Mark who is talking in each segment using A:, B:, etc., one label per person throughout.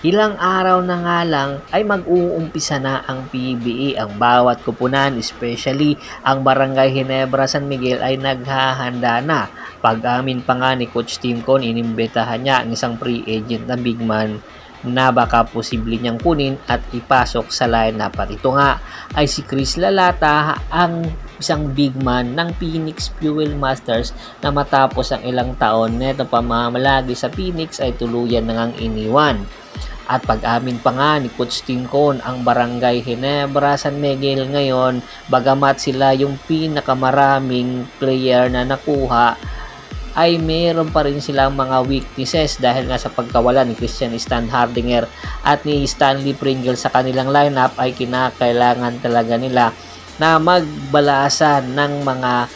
A: Ilang araw na nga lang ay mag-uumpisa na ang PBA. Ang bawat kupunan, especially ang Barangay Ginebra San Miguel ay naghahanda na. Pag-amin pa nga ni Coach Tim Con, inimbitahan niya ang isang free agent na big man na baka posible niyang kunin at ipasok sa lineup. At ito nga ay si Chris Lalata, ang isang big man ng Phoenix Fuel Masters na matapos ang ilang taon neto pamamalagi sa Phoenix ay tuluyan na ngang iniwan. At pag-amin pa nga ni Coach Tim Con, ang Barangay Ginebra San Miguel ngayon, bagamat sila yung pinakamaraming player na nakuha, ay meron pa rin silang mga weaknesses dahil nga sa pagkawala ni Christian Stan Hardinger at ni Stanley Pringle sa kanilang lineup ay kinakailangan talaga nila na magbalasan ng mga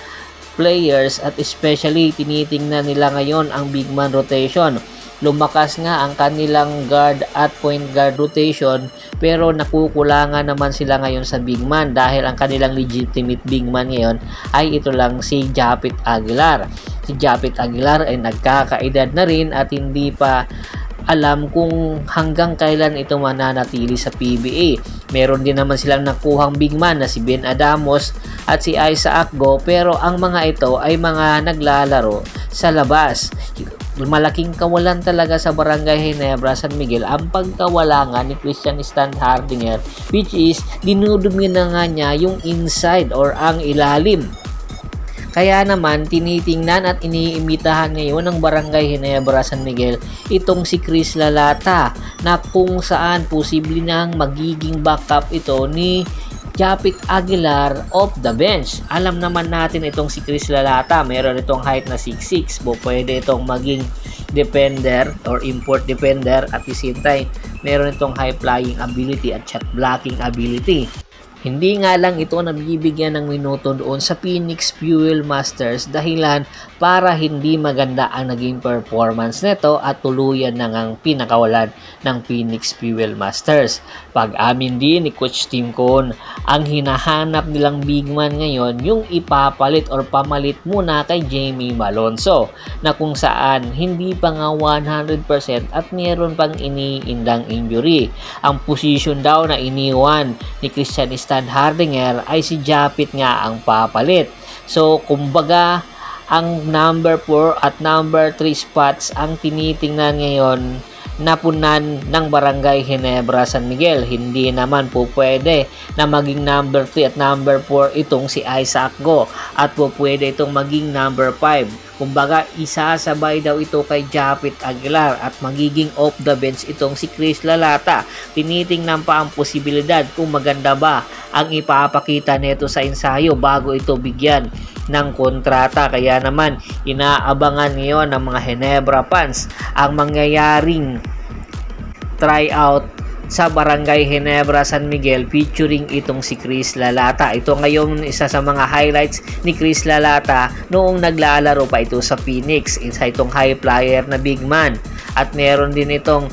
A: players at especially tinitingnan nila ngayon ang big man rotation. Lumakas nga ang kanilang guard at point guard rotation pero nakukulangan naman sila ngayon sa big man dahil ang kanilang legitimate big man ngayon ay ito lang si Japit Aguilar. Si Japit Aguilar ay nagkakaedad na rin at hindi pa alam kung hanggang kailan ito mananatili sa PBA. Meron din naman silang nakuhang big man na si Ben Adamos at si Isaac Go pero ang mga ito ay mga naglalaro sa labas. Malaking kawalan talaga sa Barangay Ginebra San Miguel ang pagkawala nga ni Christian Stan Hardinger, which is dinudumi na nga niya yung inside or ang ilalim. Kaya naman tinitingnan at iniimitahan ngayon ng Barangay Ginebra San Miguel itong si Chris Lalata na kung saan posible nang magiging backup ito ni Japit Aguilar off the bench. Alam naman natin itong si Chris Lalata, meron itong height na 6'6", pwede itong maging defender or import defender at the same time meron itong high flying ability at shot blocking ability. Hindi nga lang ito nabibigyan ng minuto doon sa Phoenix Fuel Masters dahilan para hindi maganda ang naging performance nito at tuluyan na ngang pinakawalan ng Phoenix Fuel Masters. Pag-amin din ni Coach Tim Con, ang hinahanap nilang big man ngayon yung ipapalit or pamalit muna kay Jamie Malonzo na kung saan hindi pa nga 100% at meron pang iniindang injury. Ang position daw na iniwan ni Christian Stan Hardinger ay si Japit nga ang papalit. So kumbaga ang number 4 at number 3 spots ang tinitingnan ngayon napunan ng Barangay Ginebra San Miguel. Hindi naman po pwede na maging number 3 at number 4 itong si Isaac Go at po pwede itong maging number 5. Kumbaga isasabay daw ito kay Japit Aguilar at magiging off the bench itong si Chris Lalata. Tinitingnan pa ang posibilidad kung maganda ba ang ipapakita nito sa ensayo bago ito bigyan ng kontrata. Kaya naman inaabangan ngayon ng mga Ginebra fans ang mangyayaring tryout sa Barangay Ginebra San Miguel featuring itong si Chris Lalata. Ito ngayon isa sa mga highlights ni Chris Lalata noong naglalaro pa ito sa Phoenix. Isa itong high flyer na big man at meron din itong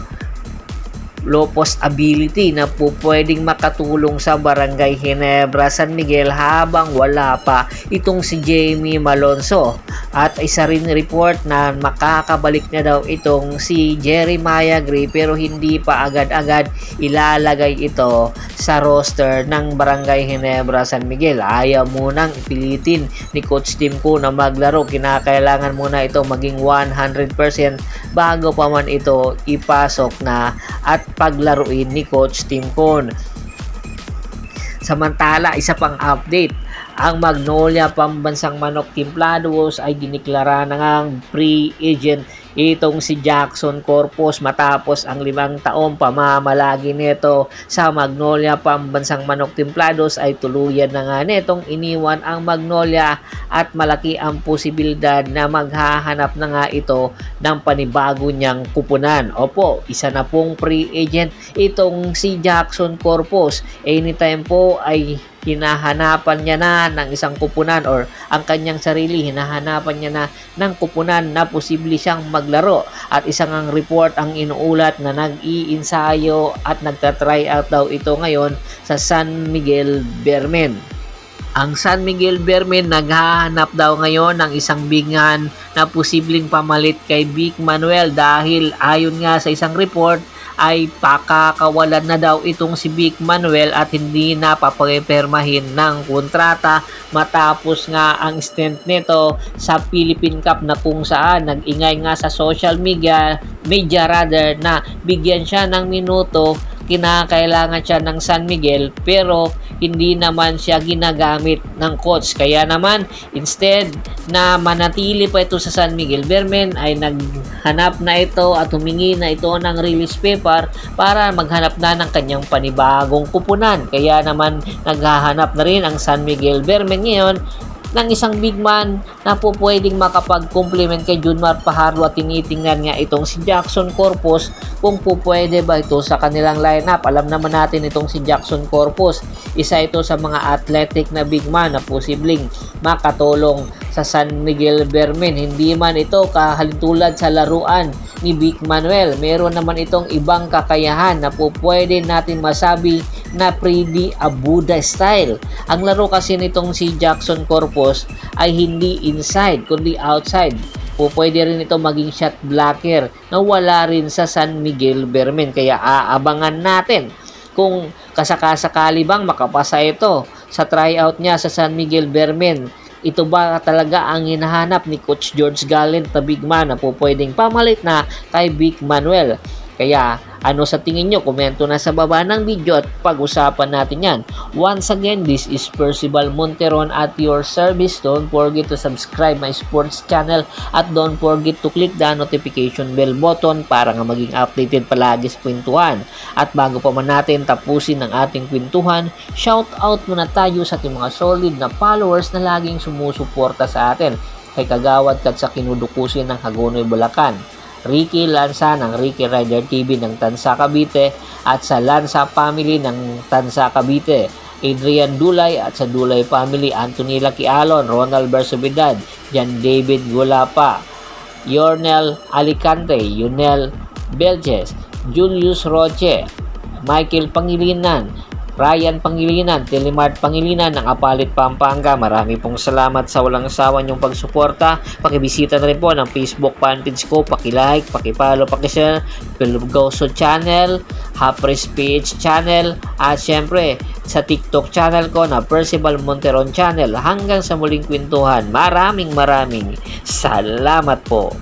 A: low post ability na po pwedeng makatulong sa Barangay Ginebra San Miguel habang wala pa itong si Jamie Malonzo. At isa rin report na makakabalik na daw itong si Jeremiah Gray pero hindi pa agad-agad ilalagay ito sa roster ng Barangay Ginebra San Miguel. Ayaw munang ipilitin ni Coach Tim Con na maglaro. Kinakailangan muna ito maging 100% bago pa man ito ipasok na at paglaruin ni Coach Tim Con. Samantala, isa pang update, ang Magnolia Pambansang Manok Timplados ay diniklara na ngang free agent itong si Jackson Corpus matapos ang 5 taong pamamalagi nito sa Magnolia Pambansang Manok Timplados ay tuluyan na nga netong iniwan ang Magnolia at malaki ang posibilidad na maghahanap na nga ito ng panibago niyang kupunan. Opo, isa na pong free agent itong si Jackson Corpus. Anytime po ay hinahanapan niya na ng isang kupunan or ang kanyang sarili hinahanapan niya na ng kupunan na posible siyang maglaro at isang ang report ang inuulat na nag-iinsayo at nagta-try out daw ito ngayon sa San Miguel Bermen. Ang San Miguel Bermen naghahanap daw ngayon ng isang bigan na posibleng pamalit kay Vic Manuel dahil ayon nga sa isang report ay pakakawalan na daw itong si Vic Manuel at hindi na papapermahin ng kontrata matapos nga ang stint nito sa Philippine Cup na kung saan nag-ingay nga sa social media rather na bigyan siya ng minuto, kinakailangan siya ng San Miguel pero hindi naman siya ginagamit ng coach. Kaya naman instead na manatili pa ito sa San Miguel, Bermen ay naghanap na ito at humingi na ito ng release paper para maghanap na ng kanyang panibagong kupunan. Kaya naman naghahanap na rin ang San Miguel Bermen ngayon ng isang big man na po pwedeng makapag-complement kay Junmar Fajardo at tinitingnan nga itong si Jackson Corpus kung po pwede ba ito sa kanilang lineup. Alam naman natin itong si Jackson Corpus, isa ito sa mga athletic na big man na posibleng makatulong sa San Miguel Bermen. Hindi man ito kahalintulad sa laruan ni Vic Manuel, meron naman itong ibang kakayahan na po pwede natin masabi na Freddy Abuda style. Ang laro kasi nitong si Jackson Corpus ay hindi inside kundi outside. O pwede rin ito maging shot blocker na wala rin sa San Miguel Bermen. Kaya aabangan natin kung kasakasakali bang makapasa ito sa tryout niya sa San Miguel Bermen. Ito ba talaga ang hinahanap ni Coach George Gallant na big man na po pwedeng pamalit na kay Vic Manuel? Kaya ano sa tingin nyo? Komento na sa baba ng video at pag-usapan natin yan. Once again, this is Percival Monteron at your service. Don't forget to subscribe my sports channel at don't forget to click the notification bell button para nga maging updated palagi sa kwentuhan. At bago pa man natin tapusin ang ating kwentuhan, shout out muna tayo sa ating mga solid na followers na laging sumusuporta sa atin. Kay Kagawad kat sa kinudukusin ng Hagonoy, Bulacan, Ricky Lanza ng Ricky Rider TV ng Tansa, Cavite at sa Lanza Family ng Tansa, Cavite, Adrian Dulay at sa Dulay Family, Anthony Laquialon, Ronald Bersobedad, Jan David Gulapa, Yornel Alicante, Yunel Belches, Julius Roche, Michael Pangilinan, Ryan Pangilinan, Telemart Pangilinan ng Apalit, Pampanga. Marami pong salamat sa walang sawa niyong pagsuporta. Pakibisita na rin po ng Facebook fanpage ko. Pakilike, pakipollow, pakishare, Pilugauso channel, Hapres PH channel, at syempre sa TikTok channel ko na Percival Monteron channel. Hanggang sa muling kwentuhan. Maraming salamat po.